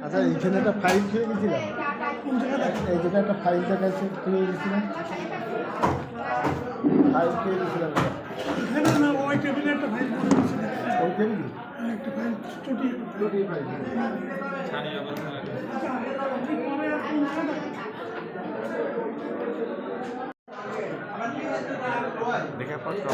আচ্ছা, এইখানে একটা ফাইল খেয়ে গেছিলাম, এই জায়গায় একটা ফাইল দেখাচ্ছে খেয়ে গেছিলাম, ফাইল খেয়ে গেছিলাম এখানে না, ওই টেবিলে একটা ফাইল ওই টেবিলে একটা ফাইল দুটি ফাইল দেখা পত্র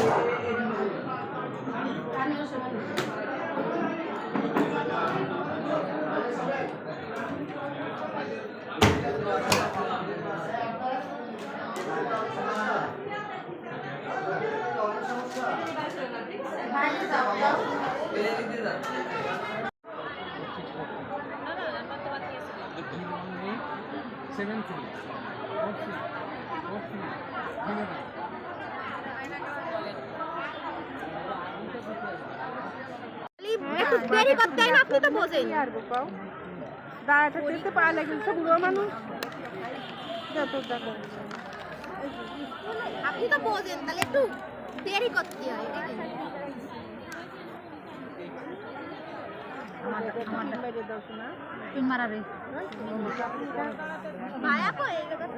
একটু দেরি করতে হয় না, আপনি তো বোঝেন। দাঁড়াতে যেতে পারলে কিন্তু বুড়ো মানুষ আপনি তো বোঝেন, তাহলে একটু দেরি করতে হয়।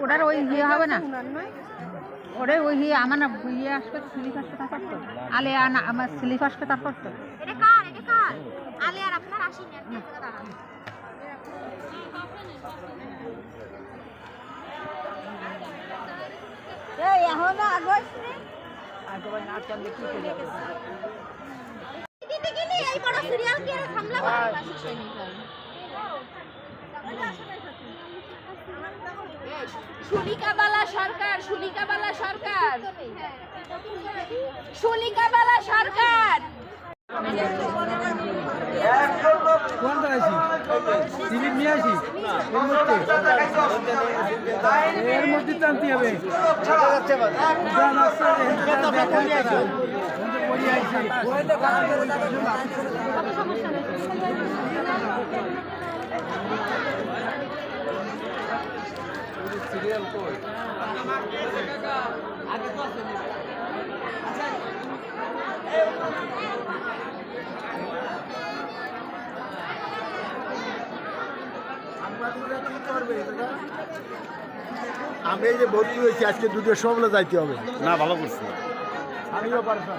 ওটার ওই ইয়ে হবে না, ওটার ওই ইয়ে আমার না ইয়ে আসবে, স্লিপ আসবে, তারপর তো আলে আমার স্লিপ আসবে, তারপর তো এটা কার? এটা কার? আলে আর আপনার আসেনি, আপনি এদিকে দাঁড়ান। এই এখন আগস্টে আগবার না চললে কি করে যাবে? দিতে গেলে এই বড় সিরিয়াল কি আর সামলাবো? সুলিকাবালা সরকার, সুলিকাবালা সরকার, সুলিকাবালা সরকার। কোনটা আছি সিলিপ নিয়ে আসি, এর মধ্যে টানতে হবে। সিরিয়াল কই আগে তো আছে। আমি এই যে ভর্তি হয়েছি আজকে 2টার সময় যাইতে হবে। না, ভালো করছি। আমিও পারতাম।